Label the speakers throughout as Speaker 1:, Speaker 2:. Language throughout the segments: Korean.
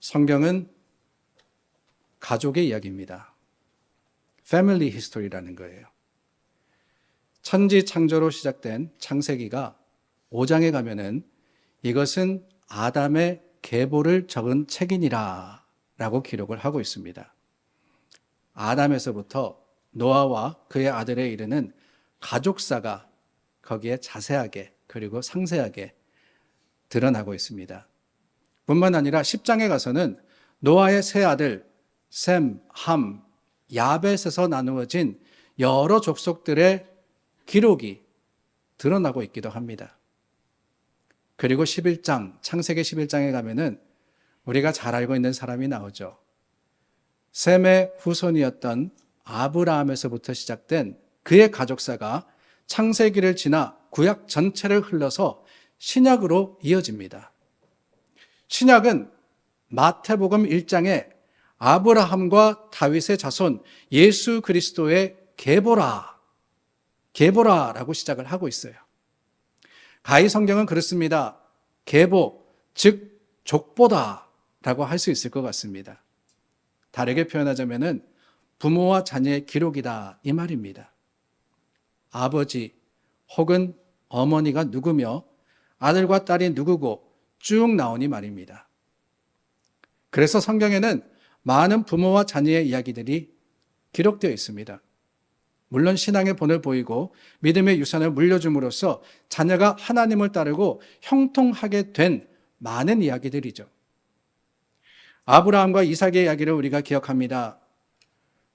Speaker 1: 성경은 가족의 이야기입니다. 패밀리 히스토리라는 거예요. 천지 창조로 시작된 창세기가 5장에 가면은 이것은 아담의 계보를 적은 책이니라 라고 기록을 하고 있습니다. 아담에서부터 노아와 그의 아들에 이르는 가족사가 거기에 자세하게 그리고 상세하게 드러나고 있습니다. 뿐만 아니라 10장에 가서는 노아의 세 아들 셈, 함, 야벳에서 나누어진 여러 족속들의 기록이 드러나고 있기도 합니다. 그리고 11장, 창세기 11장에 가면은 우리가 잘 알고 있는 사람이 나오죠. 셈의 후손이었던 아브라함에서부터 시작된 그의 가족사가 창세기를 지나 구약 전체를 흘러서 신약으로 이어집니다. 신약은 마태복음 1장에 아브라함과 다윗의 자손 예수 그리스도의 계보라라고 시작을 하고 있어요. 가히 성경은 그렇습니다. 계보, 즉 족보다라고 할 수 있을 것 같습니다. 다르게 표현하자면은 부모와 자녀의 기록이다 이 말입니다. 아버지 혹은 어머니가 누구며 아들과 딸이 누구고 쭉 나오니 말입니다. 그래서 성경에는 많은 부모와 자녀의 이야기들이 기록되어 있습니다. 물론 신앙의 본을 보이고 믿음의 유산을 물려줌으로써 자녀가 하나님을 따르고 형통하게 된 많은 이야기들이죠. 아브라함과 이삭의 이야기를 우리가 기억합니다.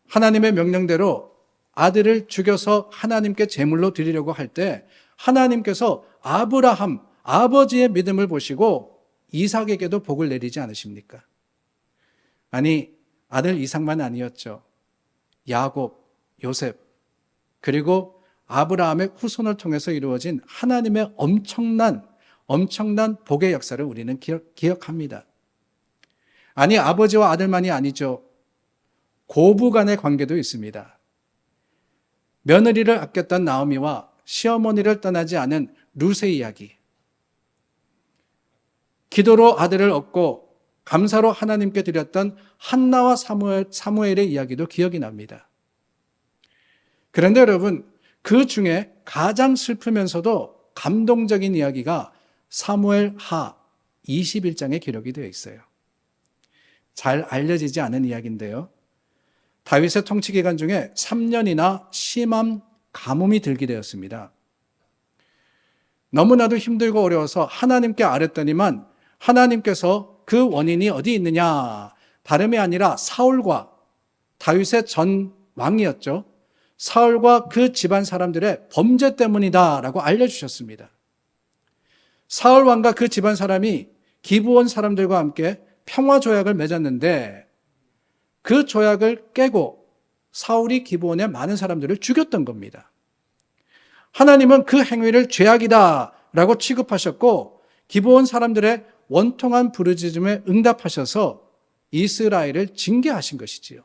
Speaker 1: 하나님의 명령대로 아들을 죽여서 하나님께 제물로 드리려고 할 때 하나님께서 아브라함, 아버지의 믿음을 보시고 이삭에게도 복을 내리지 않으십니까? 아니, 아들 이삭만 아니었죠. 야곱, 요셉, 그리고 아브라함의 후손을 통해서 이루어진 하나님의 엄청난 복의 역사를 우리는 기억합니다. 아니, 아버지와 아들만이 아니죠. 고부 간의 관계도 있습니다. 며느리를 아꼈던 나오미와 시어머니를 떠나지 않은 룻의 이야기. 기도로 아들을 얻고 감사로 하나님께 드렸던 한나와 사무엘의 이야기도 기억이 납니다. 그런데 여러분, 그 중에 가장 슬프면서도 감동적인 이야기가 사무엘 하 21장에 기록이 되어 있어요. 잘 알려지지 않은 이야기인데요. 다윗의 통치 기간 중에 3년이나 심한 가뭄이 들게 되었습니다. 너무나도 힘들고 어려워서 하나님께 아뢰더니만 하나님께서 그 원인이 어디 있느냐, 다름이 아니라 사울과 다윗의 전 왕이었죠. 사울과 그 집안 사람들의 범죄 때문이다라고 알려주셨습니다. 사울 왕과 그 집안 사람이 기브온 사람들과 함께 평화 조약을 맺었는데 그 조약을 깨고 사울이 기브온의 많은 사람들을 죽였던 겁니다. 하나님은 그 행위를 죄악이다라고 취급하셨고 기브온 사람들의 원통한 부르짖음에 응답하셔서 이스라엘을 징계하신 것이지요.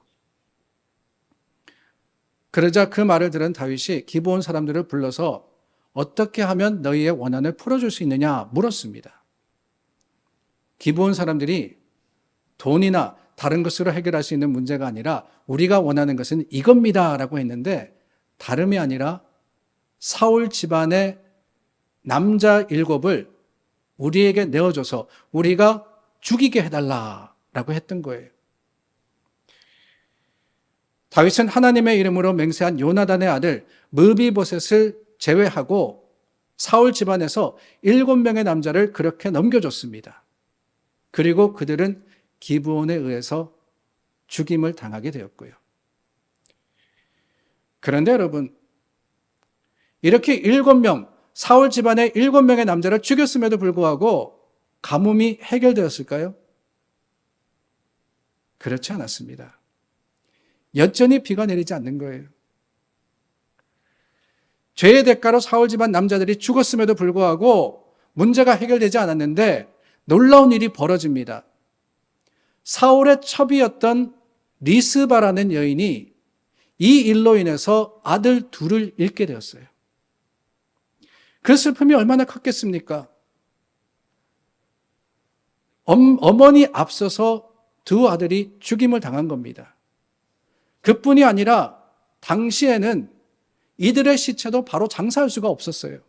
Speaker 1: 그러자 그 말을 들은 다윗이 기브온 사람들을 불러서 어떻게 하면 너희의 원한을 풀어줄 수 있느냐 물었습니다. 기브온 사람들이 돈이나 다른 것으로 해결할 수 있는 문제가 아니라 우리가 원하는 것은 이겁니다 라고 했는데 다름이 아니라 사울 집안의 남자 7을 우리에게 내어줘서 우리가 죽이게 해달라라고 했던 거예요. 다윗은 하나님의 이름으로 맹세한 요나단의 아들 므비보셋을 제외하고 사울 집안에서 7명의 남자를 그렇게 넘겨줬습니다. 그리고 그들은 기브온에 의해서 죽임을 당하게 되었고요. 그런데 여러분, 이렇게 7명, 사울 집안의 7명의 남자를 죽였음에도 불구하고 가뭄이 해결되었을까요? 그렇지 않았습니다. 여전히 비가 내리지 않는 거예요. 죄의 대가로 사울 집안 남자들이 죽었음에도 불구하고 문제가 해결되지 않았는데 놀라운 일이 벌어집니다. 사울의 첩이었던 리스바라는 여인이 이 일로 인해서 아들 2을 잃게 되었어요. 그 슬픔이 얼마나 컸겠습니까? 어머니 앞서서 두 아들이 죽임을 당한 겁니다. 그뿐이 아니라 당시에는 이들의 시체도 바로 장사할 수가 없었어요.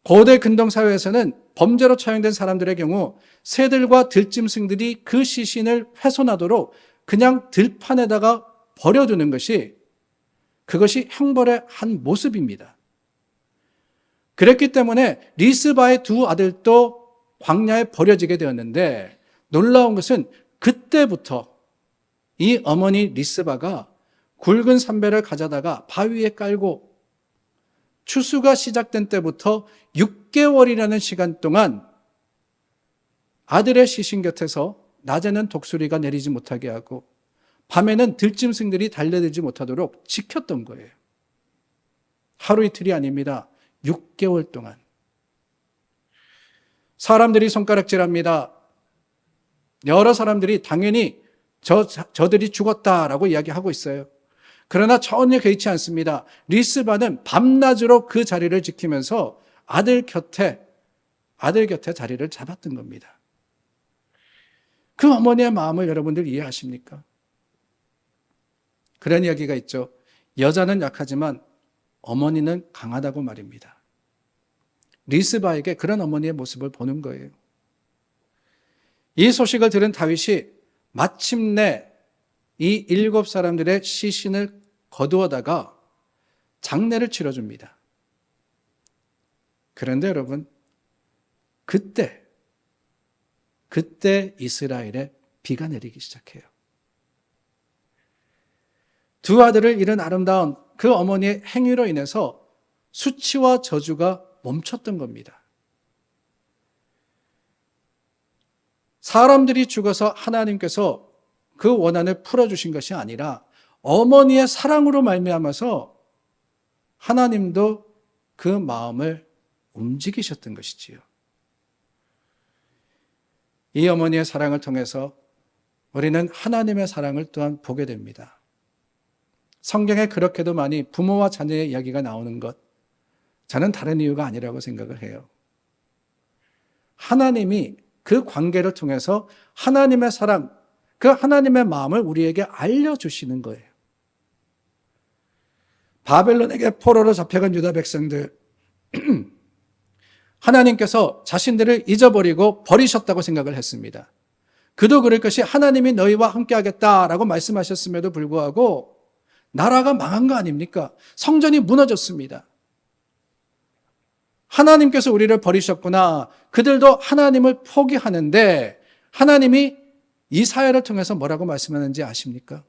Speaker 1: 고대 근동사회에서는 범죄로 처형된 사람들의 경우 새들과 들짐승들이 그 시신을 훼손하도록 그냥 들판에다가 버려두는 것이 그것이 형벌의 한 모습입니다. 그랬기 때문에 리스바의 두 아들도 광야에 버려지게 되었는데 놀라운 것은 그때부터 이 어머니 리스바가 굵은 삼배를 가져다가 바위에 깔고 추수가 시작된 때부터 6개월이라는 시간 동안 아들의 시신 곁에서 낮에는 독수리가 내리지 못하게 하고 밤에는 들짐승들이 달려들지 못하도록 지켰던 거예요. 하루 이틀이 아닙니다. 6개월 동안. 사람들이 손가락질합니다. 여러 사람들이 당연히 저들이 죽었다라고 이야기하고 있어요. 그러나 전혀 개의치 않습니다. 리스바는 밤낮으로 그 자리를 지키면서 아들 곁에 자리를 잡았던 겁니다. 그 어머니의 마음을 여러분들 이해하십니까? 그런 이야기가 있죠. 여자는 약하지만 어머니는 강하다고 말입니다. 리스바에게 그런 어머니의 모습을 보는 거예요. 이 소식을 들은 다윗이 마침내 이 7사람들의 시신을 거두어다가 장례를 치러줍니다. 그런데 여러분, 그때 이스라엘에 비가 내리기 시작해요. 두 아들을 잃은 아름다운 그 어머니의 행위로 인해서 수치와 저주가 멈췄던 겁니다. 사람들이 죽어서 하나님께서 그 원한을 풀어주신 것이 아니라 어머니의 사랑으로 말미암아서 하나님도 그 마음을 움직이셨던 것이지요. 이 어머니의 사랑을 통해서 우리는 하나님의 사랑을 또한 보게 됩니다. 성경에 그렇게도 많이 부모와 자녀의 이야기가 나오는 것, 저는 다른 이유가 아니라고 생각을 해요. 하나님이 그 관계를 통해서 하나님의 사랑, 그 하나님의 마음을 우리에게 알려주시는 거예요. 바벨론에게 포로로 잡혀간 유다 백성들, 하나님께서 자신들을 잊어버리고 버리셨다고 생각을 했습니다. 그도 그럴 것이 하나님이 너희와 함께하겠다라고 말씀하셨음에도 불구하고 나라가 망한 거 아닙니까? 성전이 무너졌습니다. 하나님께서 우리를 버리셨구나. 그들도 하나님을 포기하는데 하나님이 이사야를 통해서 뭐라고 말씀하는지 아십니까?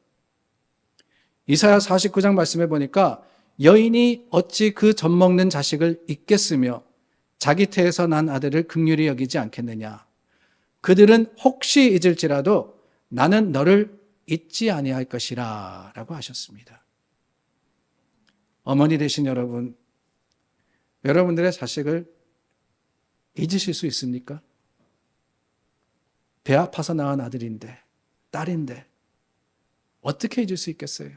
Speaker 1: 이사야 49장 말씀해 보니까 여인이 어찌 그 젖먹는 자식을 잊겠으며 자기 태에서 난 아들을 긍휼히 여기지 않겠느냐. 그들은 혹시 잊을지라도 나는 너를 잊지 아니할 것이라 라고 하셨습니다. 어머니 되신 여러분, 여러분들의 자식을 잊으실 수 있습니까? 배 아파서 낳은 아들인데, 딸인데 어떻게 잊을 수 있겠어요?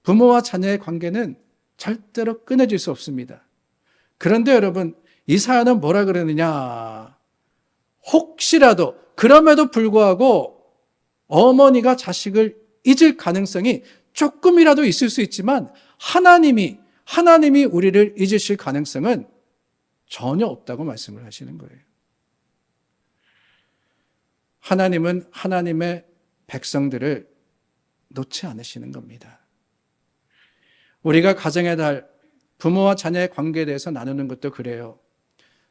Speaker 1: 부모와 자녀의 관계는 절대로 끊어질 수 없습니다. 그런데 여러분, 이사야는 뭐라 그러느냐? 혹시라도, 그럼에도 불구하고 어머니가 자식을 잊을 가능성이 조금이라도 있을 수 있지만 하나님이 우리를 잊으실 가능성은 전혀 없다고 말씀을 하시는 거예요. 하나님은 하나님의 백성들을 놓지 않으시는 겁니다. 우리가 가정의 달, 부모와 자녀의 관계에 대해서 나누는 것도 그래요.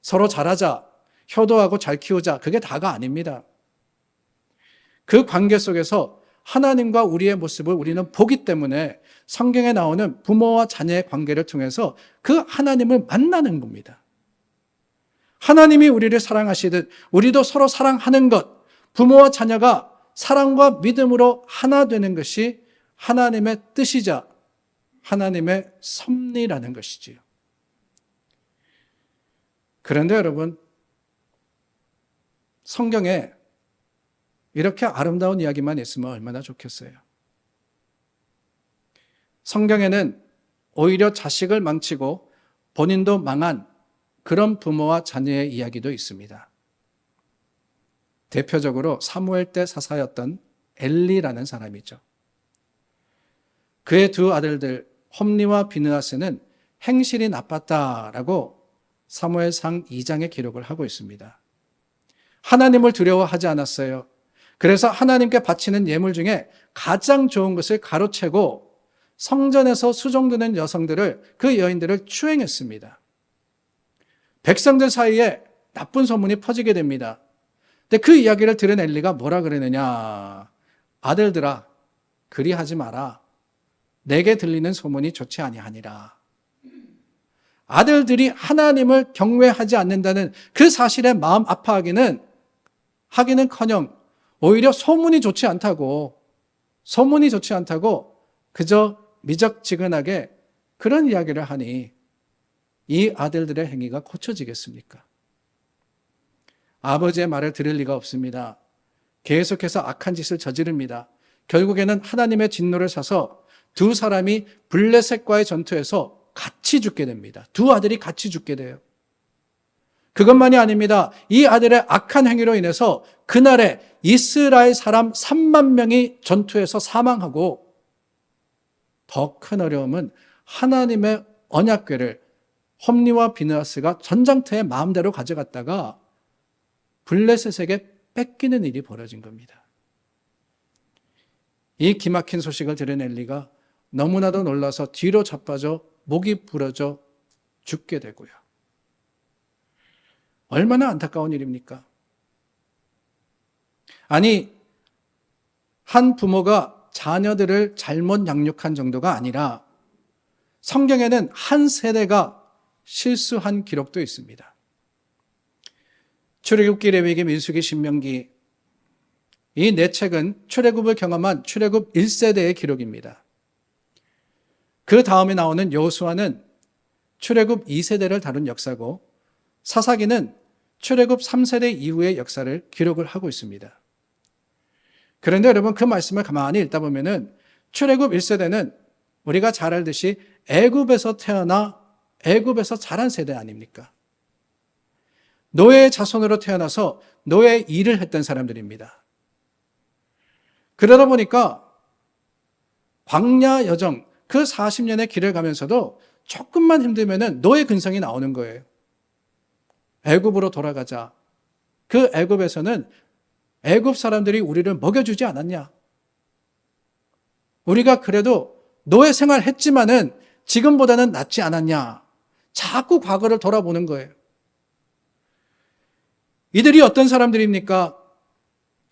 Speaker 1: 서로 잘하자, 효도하고 잘 키우자, 그게 다가 아닙니다. 그 관계 속에서 하나님과 우리의 모습을 우리는 보기 때문에 성경에 나오는 부모와 자녀의 관계를 통해서 그 하나님을 만나는 겁니다. 하나님이 우리를 사랑하시듯 우리도 서로 사랑하는 것, 부모와 자녀가 사랑과 믿음으로 하나 되는 것이 하나님의 뜻이자 하나님의 섭리라는 것이지요. 그런데 여러분, 성경에 이렇게 아름다운 이야기만 있으면 얼마나 좋겠어요. 성경에는 오히려 자식을 망치고 본인도 망한 그런 부모와 자녀의 이야기도 있습니다. 대표적으로 사무엘 때 사사였던 엘리라는 사람이죠. 그의 두 아들들 홈리와 비느하스는 행실이 나빴다라고 사무엘상 2장에 기록을 하고 있습니다. 하나님을 두려워하지 않았어요. 그래서 하나님께 바치는 예물 중에 가장 좋은 것을 가로채고 성전에서 수종드는 여성들을, 그 여인들을 추행했습니다. 백성들 사이에 나쁜 소문이 퍼지게 됩니다. 근데 그 이야기를 들은 엘리가 뭐라 그러느냐? 아들들아, 그리하지 마라. 내게 들리는 소문이 좋지 아니하니라. 아들들이 하나님을 경외하지 않는다는 그 사실에 마음 아파하기는 오히려 소문이 좋지 않다고 그저 미적지근하게 그런 이야기를 하니 이 아들들의 행위가 고쳐지겠습니까? 아버지의 말을 들을 리가 없습니다. 계속해서 악한 짓을 저지릅니다. 결국에는 하나님의 진노를 사서 두 사람이 블레셋과의 전투에서 같이 죽게 됩니다. 두 아들이 같이 죽게 돼요. 그것만이 아닙니다. 이 아들의 악한 행위로 인해서 그날에 이스라엘 사람 3만 명이 전투에서 사망하고, 더 큰 어려움은 하나님의 언약궤를 홈리와 비느하스가 전장터에 마음대로 가져갔다가 블레셋에게 뺏기는 일이 벌어진 겁니다. 이 기막힌 소식을 들은 엘리가 너무나도 놀라서 뒤로 자빠져 목이 부러져 죽게 되고요. 얼마나 안타까운 일입니까? 아니, 한 부모가 자녀들을 잘못 양육한 정도가 아니라 성경에는 한 세대가 실수한 기록도 있습니다. 출애굽기, 레위기, 민수기, 신명기, 이 네 책은 출애굽을 경험한 출애굽 1세대의 기록입니다. 그 다음에 나오는 여호수아는 출애굽 2세대를 다룬 역사고, 사사기는 출애굽 3세대 이후의 역사를 기록을 하고 있습니다. 그런데 여러분, 그 말씀을 가만히 읽다 보면은 출애굽 1세대는 우리가 잘 알듯이 애굽에서 태어나 애굽에서 자란 세대 아닙니까? 노예의 자손으로 태어나서 노예 일을 했던 사람들입니다. 그러다 보니까 광야 여정, 그 40년의 길을 가면서도 조금만 힘들면은 노예 근성이 나오는 거예요. 애굽으로 돌아가자. 그 애굽에서는 애굽 사람들이 우리를 먹여주지 않았냐? 우리가 그래도 노예 생활 했지만은 지금보다는 낫지 않았냐? 자꾸 과거를 돌아보는 거예요. 이들이 어떤 사람들입니까?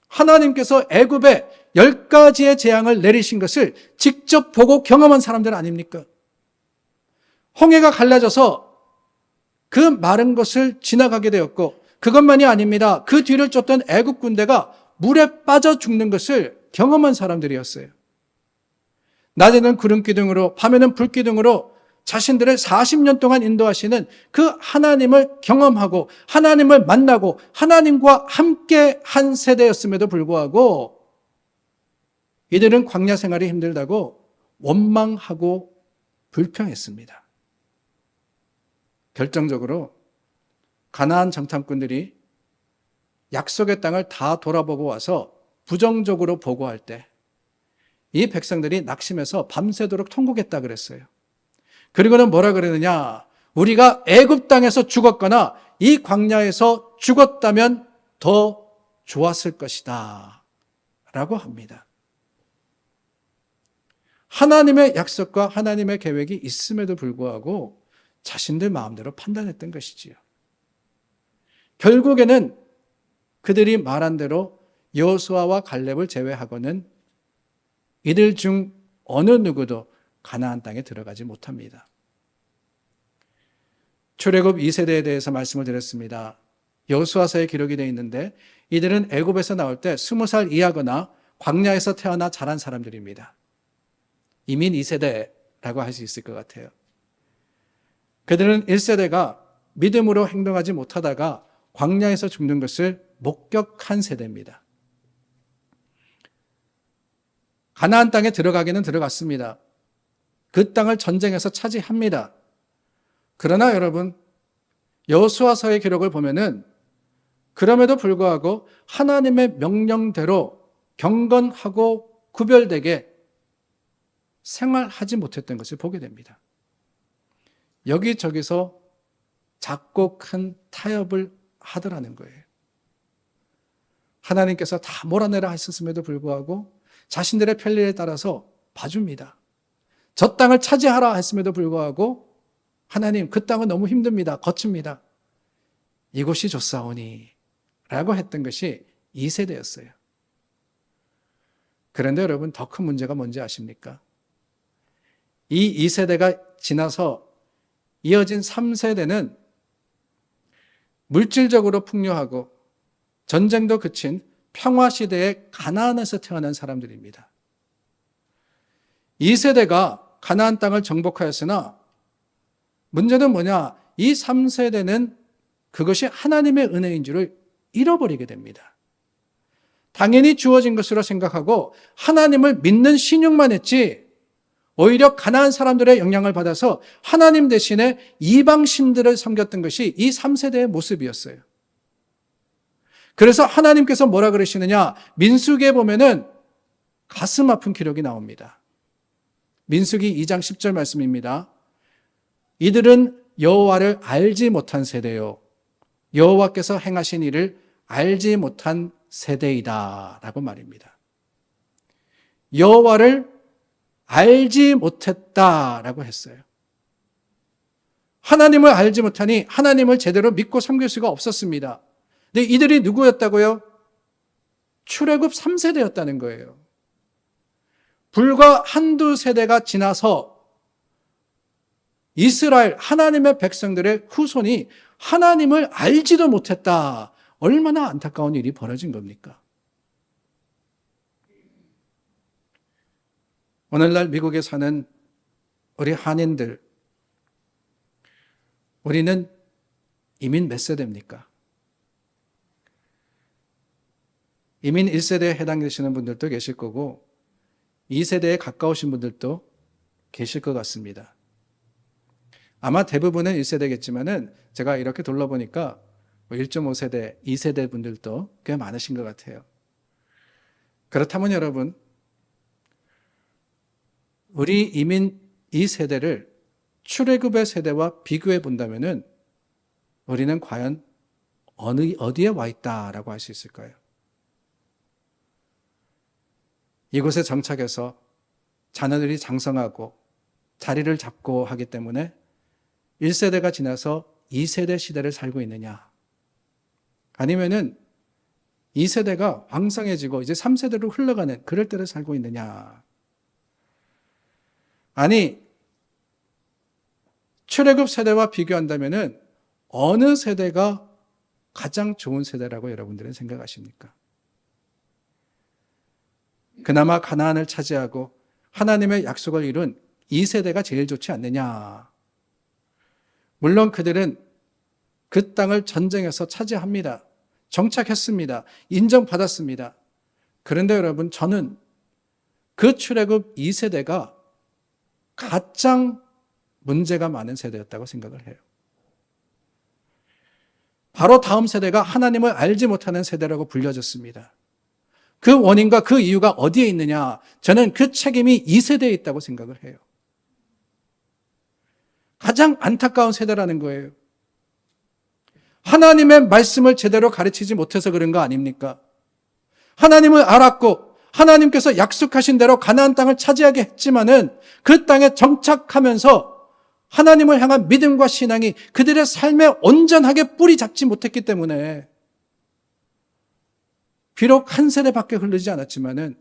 Speaker 1: 하나님께서 애굽에 10가지의 재앙을 내리신 것을 직접 보고 경험한 사람들 아닙니까? 홍해가 갈라져서 그 마른 것을 지나가게 되었고, 그것만이 아닙니다. 그 뒤를 쫓던 애굽 군대가 물에 빠져 죽는 것을 경험한 사람들이었어요. 낮에는 구름 기둥으로, 밤에는 불 기둥으로 자신들을 40년 동안 인도하시는 그 하나님을 경험하고 하나님을 만나고 하나님과 함께 한 세대였음에도 불구하고 이들은 광야 생활이 힘들다고 원망하고 불평했습니다. 결정적으로 가나안 정탐꾼들이 약속의 땅을 다 돌아보고 와서 부정적으로 보고할 때 이 백성들이 낙심해서 밤새도록 통곡했다 그랬어요. 그리고는 뭐라 그러느냐? 우리가 애굽 땅에서 죽었거나 이 광야에서 죽었다면 더 좋았을 것이다 라고 합니다. 하나님의 약속과 하나님의 계획이 있음에도 불구하고 자신들 마음대로 판단했던 것이지요. 결국에는 그들이 말한 대로 여호수아와 갈렙을 제외하고는 이들 중 어느 누구도 가나안 땅에 들어가지 못합니다. 출애굽 2세대에 대해서 말씀을 드렸습니다. 여호수아서에 기록이 되어 있는데 이들은 애굽에서 나올 때 20살 이하거나 광야에서 태어나 자란 사람들입니다. 이민 2세대라고 할 수 있을 것 같아요. 그들은 1세대가 믿음으로 행동하지 못하다가 광야에서 죽는 것을 목격한 세대입니다. 가나안 땅에 들어가기는 들어갔습니다. 그 땅을 전쟁에서 차지합니다. 그러나 여러분, 여호수아서의 기록을 보면은 그럼에도 불구하고 하나님의 명령대로 경건하고 구별되게 생활하지 못했던 것을 보게 됩니다. 여기저기서 작고 큰 타협을 하더라는 거예요. 하나님께서 다 몰아내라 하셨음에도 불구하고 자신들의 편리에 따라서 봐줍니다. 저 땅을 차지하라 했음에도 불구하고 하나님 그 땅은 너무 힘듭니다. 거칩니다. 이곳이 좋사오니 라고 했던 것이 2세대였어요. 그런데 여러분 더 큰 문제가 뭔지 아십니까? 이 2세대가 지나서 이어진 3세대는 물질적으로 풍요하고 전쟁도 그친 평화시대의 가나안에서 태어난 사람들입니다. 2세대가 가나안 땅을 정복하였으나 문제는 뭐냐? 이 3세대는 그것이 하나님의 은혜인 줄을 잃어버리게 됩니다. 당연히 주어진 것으로 생각하고 하나님을 믿는 신용만 했지 오히려 가나안 사람들의 영향을 받아서 하나님 대신에 이방신들을 섬겼던 것이 이 3세대의 모습이었어요. 그래서 하나님께서 뭐라 그러시느냐? 민수기에 보면은 가슴 아픈 기록이 나옵니다. 민수기 2장 10절 말씀입니다. 이들은 여호와를 알지 못한 세대요. 여호와께서 행하신 일을 알지 못한 세대이다 라고 말입니다. 여호와를 알지 못했다라고 했어요. 하나님을 알지 못하니 하나님을 제대로 믿고 섬길 수가 없었습니다. 근데 이들이 누구였다고요? 출애굽 3세대였다는 거예요. 불과 한두 세대가 지나서 이스라엘 하나님의 백성들의 후손이 하나님을 알지도 못했다. 얼마나 안타까운 일이 벌어진 겁니까? 오늘날 미국에 사는 우리 한인들, 우리는 이민 몇 세대입니까? 이민 1세대에 해당되시는 분들도 계실 거고 2세대에 가까우신 분들도 계실 것 같습니다. 아마 대부분은 1세대겠지만은 제가 이렇게 둘러보니까 1.5세대, 2세대 분들도 꽤 많으신 것 같아요. 그렇다면 여러분, 우리 이민 2세대를 출애굽의 세대와 비교해 본다면은 우리는 과연 어디에 와 있다라고 할 수 있을까요? 이곳에 정착해서 자녀들이 장성하고 자리를 잡고 하기 때문에 1세대가 지나서 2세대 시대를 살고 있느냐? 아니면은 2세대가 왕성해지고 이제 3세대로 흘러가는 그럴 때를 살고 있느냐? 아니, 출애굽 세대와 비교한다면은 어느 세대가 가장 좋은 세대라고 여러분들은 생각하십니까? 그나마 가나안을 차지하고 하나님의 약속을 이룬 2세대가 제일 좋지 않느냐? 물론 그들은 그 땅을 전쟁에서 차지합니다. 정착했습니다. 인정받았습니다. 그런데 여러분, 저는 그 출애굽 2세대가 가장 문제가 많은 세대였다고 생각을 해요. 바로 다음 세대가 하나님을 알지 못하는 세대라고 불려졌습니다. 그 원인과 그 이유가 어디에 있느냐? 저는 그 책임이 2세대에 있다고 생각을 해요. 가장 안타까운 세대라는 거예요. 하나님의 말씀을 제대로 가르치지 못해서 그런 거 아닙니까? 하나님을 알았고 하나님께서 약속하신 대로 가나안 땅을 차지하게 했지만은 그 땅에 정착하면서 하나님을 향한 믿음과 신앙이 그들의 삶에 온전하게 뿌리 잡지 못했기 때문에 비록 한 세대밖에 흐르지 않았지만은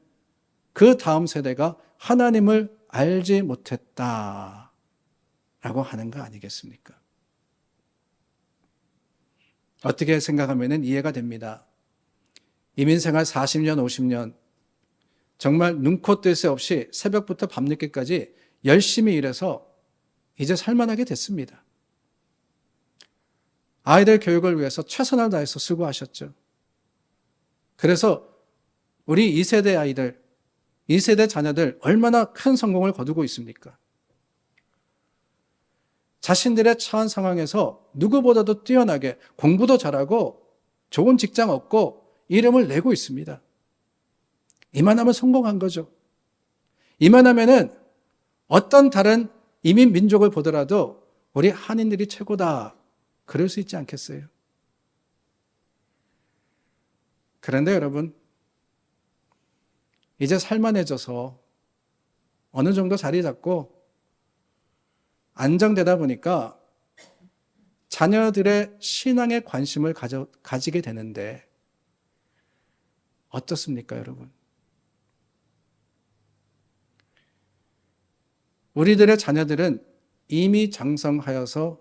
Speaker 1: 그 다음 세대가 하나님을 알지 못했다라고 하는 거 아니겠습니까? 어떻게 생각하면 이해가 됩니다. 이민생활 40년, 50년 정말 눈코 뜰 새 없이 새벽부터 밤늦게까지 열심히 일해서 이제 살만하게 됐습니다. 아이들 교육을 위해서 최선을 다해서 수고하셨죠. 그래서 우리 2세대 아이들, 2세대 자녀들 얼마나 큰 성공을 거두고 있습니까? 자신들의 처한 상황에서 누구보다도 뛰어나게 공부도 잘하고 좋은 직장 얻고 이름을 내고 있습니다. 이만하면 성공한 거죠. 이만하면은 어떤 다른 이민 민족을 보더라도 우리 한인들이 최고다. 그럴 수 있지 않겠어요? 그런데 여러분, 이제 살만해져서 어느 정도 자리 잡고 안정되다 보니까 자녀들의 신앙에 관심을 가지게 되는데 어떻습니까, 여러분? 우리들의 자녀들은 이미 장성하여서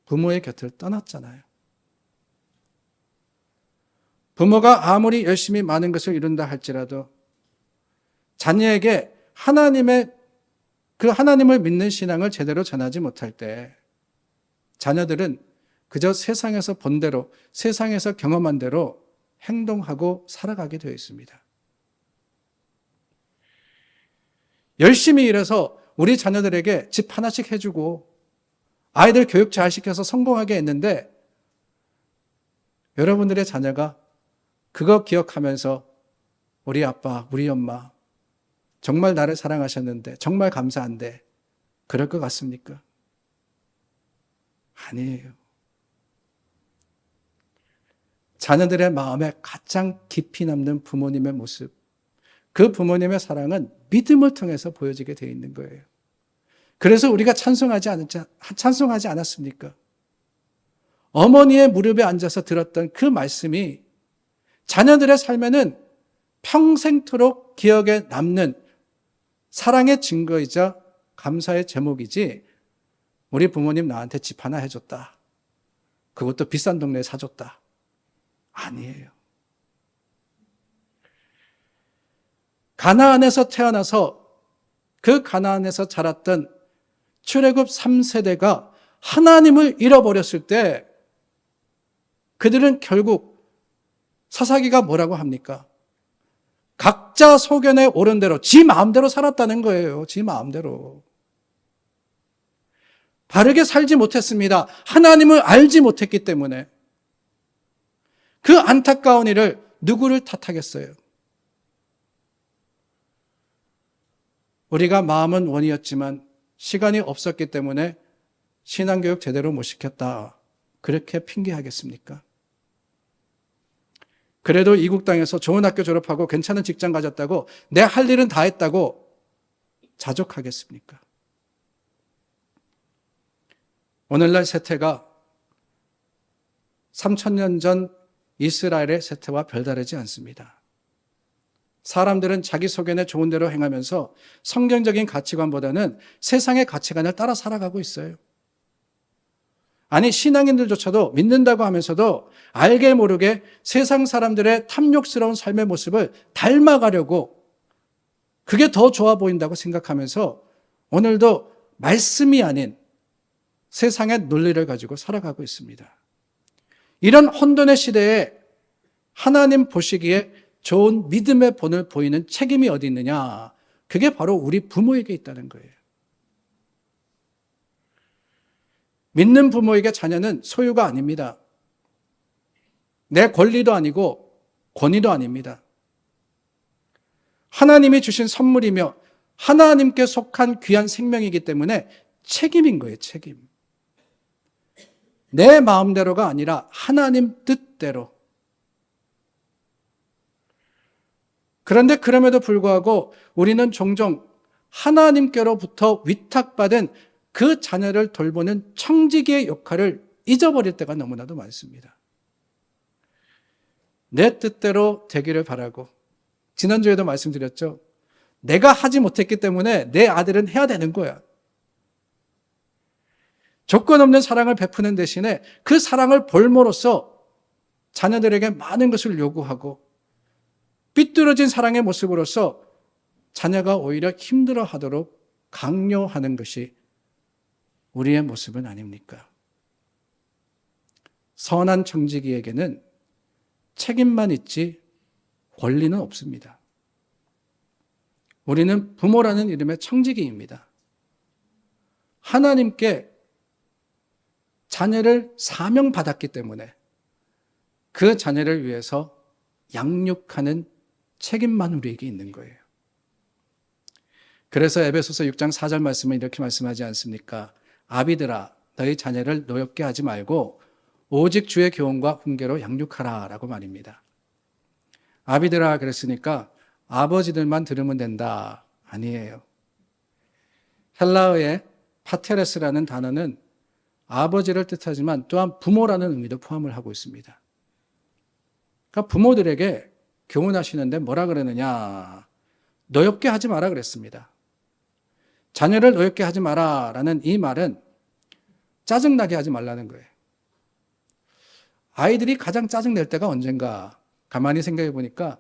Speaker 1: 부모의 곁을 떠났잖아요. 부모가 아무리 열심히 많은 것을 이룬다 할지라도 자녀에게 하나님을 믿는 신앙을 제대로 전하지 못할 때 자녀들은 그저 세상에서 본 대로, 세상에서 경험한 대로 행동하고 살아가게 되어 있습니다. 열심히 일해서 우리 자녀들에게 집 하나씩 해주고 아이들 교육 잘 시켜서 성공하게 했는데 여러분들의 자녀가 그거 기억하면서 우리 아빠, 우리 엄마 정말 나를 사랑하셨는데 정말 감사한데 그럴 것 같습니까? 아니에요. 자녀들의 마음에 가장 깊이 남는 부모님의 모습, 그 부모님의 사랑은 믿음을 통해서 보여지게 되어 있는 거예요. 그래서 우리가 찬송하지 않았습니까? 어머니의 무릎에 앉아서 들었던 그 말씀이 자녀들의 삶에는 평생토록 기억에 남는 사랑의 증거이자 감사의 제목이지 우리 부모님 나한테 집 하나 해줬다. 그것도 비싼 동네에 사줬다. 아니에요. 가나안에서 태어나서 그 가나안에서 자랐던 출애굽 3세대가 하나님을 잃어버렸을 때 그들은 결국 사사기가 뭐라고 합니까? 각자 소견에 오른 대로 지 마음대로 살았다는 거예요. 지 마음대로. 바르게 살지 못했습니다. 하나님을 알지 못했기 때문에. 그 안타까운 일을 누구를 탓하겠어요? 우리가 마음은 원이었지만 시간이 없었기 때문에 신앙교육 제대로 못 시켰다. 그렇게 핑계하겠습니까? 그래도 이국 땅에서 좋은 학교 졸업하고 괜찮은 직장 가졌다고 내 할 일은 다 했다고 자족하겠습니까? 오늘날 세태가 3000년 전 이스라엘의 세태와 별다르지 않습니다. 사람들은 자기 소견에 좋은 대로 행하면서 성경적인 가치관보다는 세상의 가치관을 따라 살아가고 있어요. 아니, 신앙인들조차도 믿는다고 하면서도 알게 모르게 세상 사람들의 탐욕스러운 삶의 모습을 닮아가려고 그게 더 좋아 보인다고 생각하면서 오늘도 말씀이 아닌 세상의 논리를 가지고 살아가고 있습니다. 이런 혼돈의 시대에 하나님 보시기에 좋은 믿음의 본을 보이는 책임이 어디 있느냐? 그게 바로 우리 부모에게 있다는 거예요. 믿는 부모에게 자녀는 소유가 아닙니다. 내 권리도 아니고 권위도 아닙니다. 하나님이 주신 선물이며 하나님께 속한 귀한 생명이기 때문에 책임인 거예요, 책임. 내 마음대로가 아니라 하나님 뜻대로. 그런데 그럼에도 불구하고 우리는 종종 하나님께로부터 위탁받은 그 자녀를 돌보는 청지기의 역할을 잊어버릴 때가 너무나도 많습니다. 내 뜻대로 되기를 바라고, 지난주에도 말씀드렸죠. 내가 하지 못했기 때문에 내 아들은 해야 되는 거야. 조건 없는 사랑을 베푸는 대신에 그 사랑을 볼모로써 자녀들에게 많은 것을 요구하고 삐뚤어진 사랑의 모습으로서 자녀가 오히려 힘들어하도록 강요하는 것이 우리의 모습은 아닙니까? 선한 청지기에게는 책임만 있지 권리는 없습니다. 우리는 부모라는 이름의 청지기입니다. 하나님께 자녀를 사명받았기 때문에 그 자녀를 위해서 양육하는 책임만 우리에게 있는 거예요. 그래서 에베소서 6장 4절 말씀은 이렇게 말씀하지 않습니까? 아비들아 너희 자녀를 노엽게 하지 말고 오직 주의 교훈과 훈계로 양육하라 라고 말입니다. 아비들아 그랬으니까 아버지들만 들으면 된다. 아니에요. 헬라어의 파테레스라는 단어는 아버지를 뜻하지만 또한 부모라는 의미도 포함을 하고 있습니다. 그러니까 부모들에게 교훈하시는데 뭐라 그러느냐? 노엽게 하지 마라 그랬습니다. 자녀를 노엽게 하지 마라라는 이 말은 짜증나게 하지 말라는 거예요. 아이들이 가장 짜증낼 때가 언젠가 가만히 생각해 보니까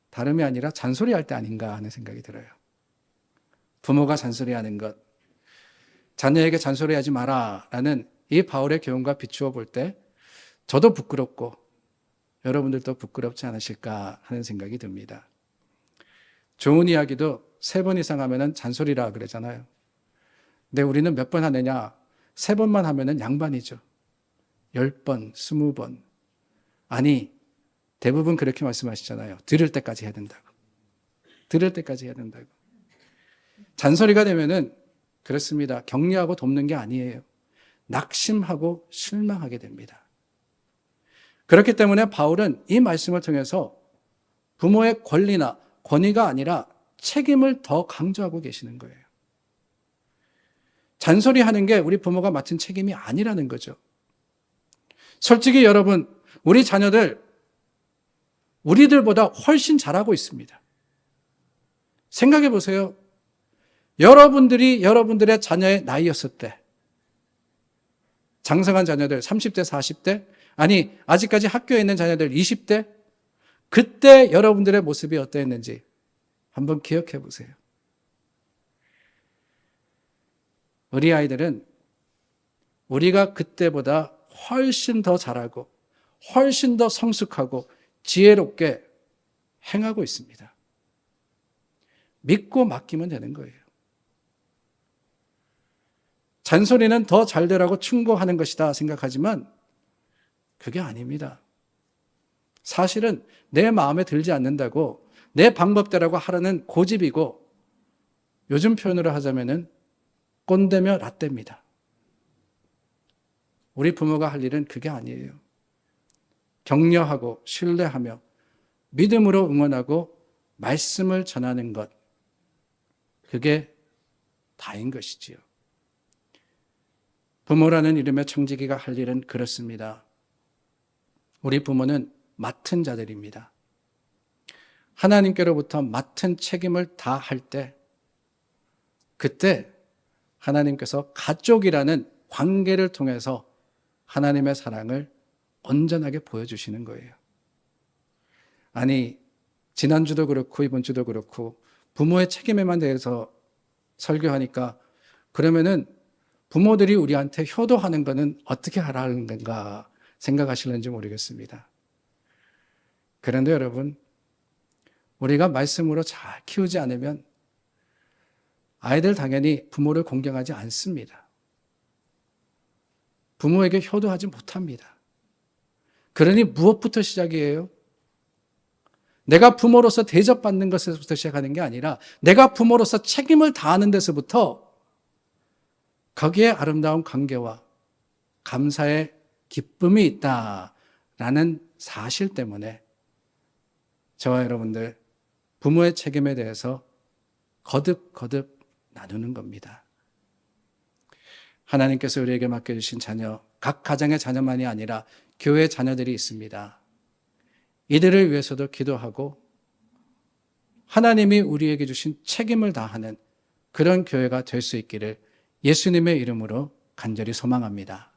Speaker 1: 다름이 아니라 잔소리할 때 아닌가 하는 생각이 들어요. 부모가 잔소리하는 것, 자녀에게 잔소리하지 마라라는 이 바울의 교훈과 비추어 볼 때 저도 부끄럽고 여러분들도 부끄럽지 않으실까 하는 생각이 듭니다. 좋은 이야기도 3번 이상 하면은 잔소리라 그러잖아요. 근데 우리는 몇 번 하느냐? 3번만 하면은 양반이죠. 10번, 20번. 아니, 대부분 그렇게 말씀하시잖아요. 들을 때까지 해야 된다고. 들을 때까지 해야 된다고. 잔소리가 되면은 그렇습니다. 격려하고 돕는 게 아니에요. 낙심하고 실망하게 됩니다. 그렇기 때문에 바울은 이 말씀을 통해서 부모의 권리나 권위가 아니라 책임을 더 강조하고 계시는 거예요. 잔소리하는 게 우리 부모가 맡은 책임이 아니라는 거죠. 솔직히 여러분, 우리 자녀들 우리들보다 훨씬 잘하고 있습니다. 생각해 보세요. 여러분들이 여러분들의 자녀의 나이였을 때, 장성한 자녀들 30대, 40대, 아니 아직까지 학교에 있는 자녀들 20대, 그때 여러분들의 모습이 어땠는지 한번 기억해 보세요. 우리 아이들은 우리가 그때보다 훨씬 더 잘하고 훨씬 더 성숙하고 지혜롭게 행하고 있습니다. 믿고 맡기면 되는 거예요. 잔소리는 더 잘되라고 충고하는 것이다 생각하지만 그게 아닙니다. 사실은 내 마음에 들지 않는다고 내 방법대로라고 하라는 고집이고 요즘 표현으로 하자면은 꼰대며 라떼입니다. 우리 부모가 할 일은 그게 아니에요. 격려하고 신뢰하며 믿음으로 응원하고 말씀을 전하는 것, 그게 다인 것이지요. 부모라는 이름의 청지기가 할 일은 그렇습니다. 우리 부모는 맡은 자들입니다. 하나님께로부터 맡은 책임을 다할 때, 그때 하나님께서 가족이라는 관계를 통해서 하나님의 사랑을 온전하게 보여주시는 거예요. 아니, 지난주도 그렇고 이번 주도 그렇고 부모의 책임에만 대해서 설교하니까 그러면은 부모들이 우리한테 효도하는 거는 어떻게 하라는 건가 생각하실는지 모르겠습니다. 그런데 여러분, 우리가 말씀으로 잘 키우지 않으면 아이들 당연히 부모를 공경하지 않습니다. 부모에게 효도하지 못합니다. 그러니 무엇부터 시작이에요? 내가 부모로서 대접받는 것에서부터 시작하는 게 아니라 내가 부모로서 책임을 다하는 데서부터 거기에 아름다운 관계와 감사의 기쁨이 있다라는 사실 때문에 저와 여러분들 부모의 책임에 대해서 거듭거듭 나누는 겁니다. 하나님께서 우리에게 맡겨주신 자녀, 각 가정의 자녀만이 아니라 교회 자녀들이 있습니다. 이들을 위해서도 기도하고 하나님이 우리에게 주신 책임을 다하는 그런 교회가 될 수 있기를 예수님의 이름으로 간절히 소망합니다.